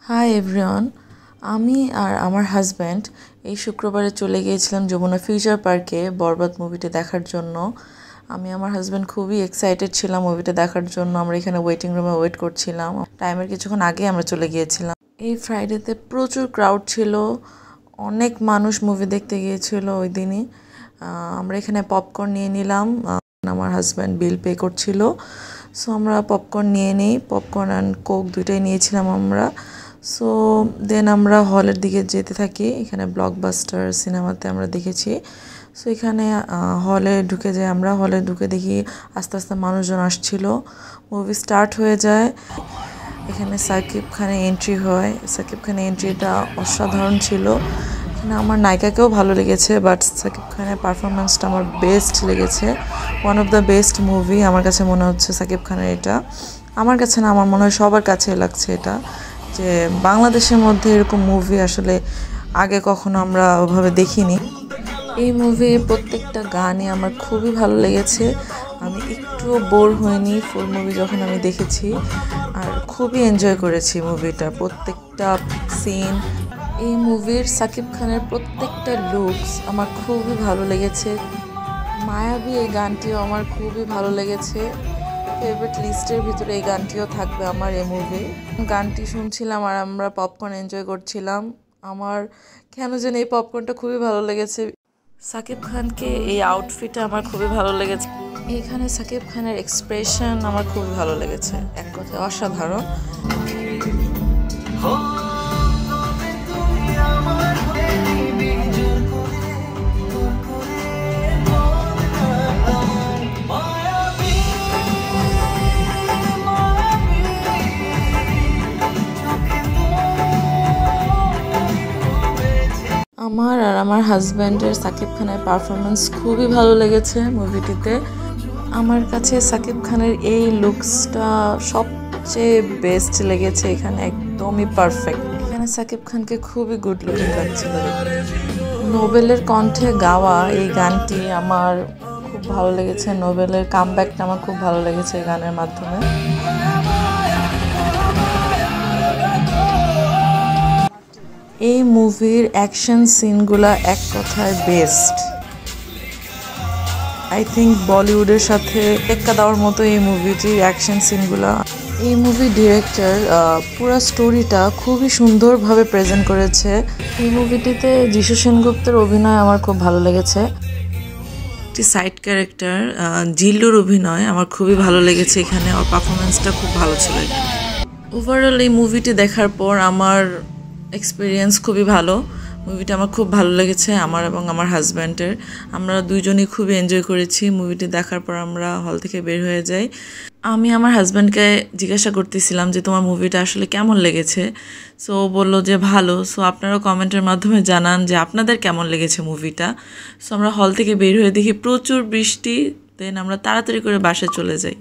Hi everyone, আমি আর আমার husband এই শুক্রবারে চলে গিয়েছিলাম যমুনা ফিউচার পার্কে বরবাদ মুভিটি দেখার জন্য। আমি আমার হাজব্যান্ড খুবই এক্সাইটেড ছিলাম মুভিটা দেখার জন্য। আমরা এখানে ওয়েটিং রুমে ওয়েট করছিলাম। টাইমের কিছুক্ষণ আগে আমরা চলে গিয়েছিলাম। এই ফ্রাইডেতে প্রচুর ক্রাউড ছিল, অনেক মানুষ মুভি দেখতে গিয়েছিল ওই দিনই। আমরা এখানে পপকর্ন নিয়ে নিলাম, আমার হাজব্যান্ড বিল পে করছিল। সো আমরা পপকর্ন নিয়ে নিই, পপকর্ন অ্যান্ড কোক দুইটাই নিয়েছিলাম আমরা। সো দেন আমরা হলের দিকে যেতে থাকি। এখানে ব্লকবাস্টার সিনেমাতে আমরা দেখেছি। সো এখানে হলে ঢুকে যাই, আমরা হলে ঢুকে দেখি আস্তে আস্তে মানুষজন আসছিল। মুভি স্টার্ট হয়ে যায়, এখানে সাকিব খানের এন্ট্রি হয়। সাকিব খানের এন্ট্রিটা অসাধারণ ছিল। এখানে আমার নায়িকাকেও ভালো লেগেছে, বাট সাকিব খানের পারফরমেন্সটা আমার বেস্ট লেগেছে। One of the best movie আমার কাছে মনে হচ্ছে সাকিব খানের এটা। আমার কাছে না, আমার মনে হয় সবার কাছে লাগছে এটা, যে বাংলাদেশের মধ্যে এরকম মুভি আসলে আগে কখনো আমরা ওভাবে দেখিনি। এই মুভির প্রত্যেকটা গানই আমার খুবই ভালো লেগেছে। আমি একটুও বোর হইনি ফুল মুভি যখন আমি দেখেছি, আর খুবই এনজয় করেছি মুভিটা, প্রত্যেকটা সিন। এই মুভির সাকিব খানের প্রত্যেকটা লুকস আমার খুবই ভালো লেগেছে। মায়াবী এই গানটিও আমার খুবই ভালো লেগেছে। ফেভারিট লিস্টের ভিতরে এই গানটিও থাকবে আমার এই মুভি। গানটি শুনছিলাম আর আমরা পপকর্ন এনজয় করছিলাম। আমার কেন যেন এই পপকর্নটা খুবই ভালো লেগেছে। সাকিব খানকে এই আউটফিটটা আমার খুবই ভালো লেগেছে। এখানে সাকিব খানের এক্সপ্রেশন আমার খুবই ভালো লেগেছে, এক কথায় অসাধারণ। আমার আর আমার হাজব্যান্ডের সাকিব খানের পারফরমেন্স খুবই ভালো লেগেছে মুভিটিতে। আমার কাছে সাকিব খানের এই লুকসটা সবচেয়ে বেস্ট লেগেছে। এখানে একদমই পারফেক্ট। এখানে সাকিব খানকে খুবই গুড লুকিং লাগছিল। নোবেলের কণ্ঠে গাওয়া এই গানটি আমার খুব ভালো লেগেছে। নোবেলের কামব্যাকটা আমার খুব ভালো লেগেছে এই গানের মাধ্যমে। এই মুভির অ্যাকশন সিনগুলা এক কথায় বেস্ট। আই থিঙ্ক বলিউডের সাথে টেক্কা দেওয়ার মতো এই মুভিটির অ্যাকশন সিনগুলা। এই মুভির ডিরেক্টর পুরো স্টোরিটা খুবই সুন্দরভাবে প্রেজেন্ট করেছে। এই মুভিটিতে যিশু সেনগুপ্তের অভিনয় আমার খুব ভালো লেগেছে। একটি সাইড ক্যারেক্টার জিল্লুর অভিনয় আমার খুবই ভালো লেগেছে এখানে, ওর পারফরমেন্সটা খুব ভালো ছিল। ওভারঅল এই মুভিটি দেখার পর আমার এক্সপিরিয়েন্স খুবই ভালো। মুভিটা আমার খুব ভালো লেগেছে, আমার এবং আমার হাজব্যান্ডের। আমরা দুইজনই খুবই এনজয় করেছি। মুভিটি দেখার পর আমরা হল থেকে বের হয়ে যাই। আমি আমার হাজব্যান্ডকে জিজ্ঞাসা করতেছিলাম যে তোমার মুভিটা আসলে কেমন লেগেছে। সো ও বললো যে ভালো। সো আপনারা কমেন্টের মাধ্যমে জানান যে আপনাদের কেমন লেগেছে মুভিটা। সো আমরা হল থেকে বের হয়ে দেখি প্রচুর বৃষ্টি। দেন আমরা তাড়াতাড়ি করে বাসায় চলে যাই।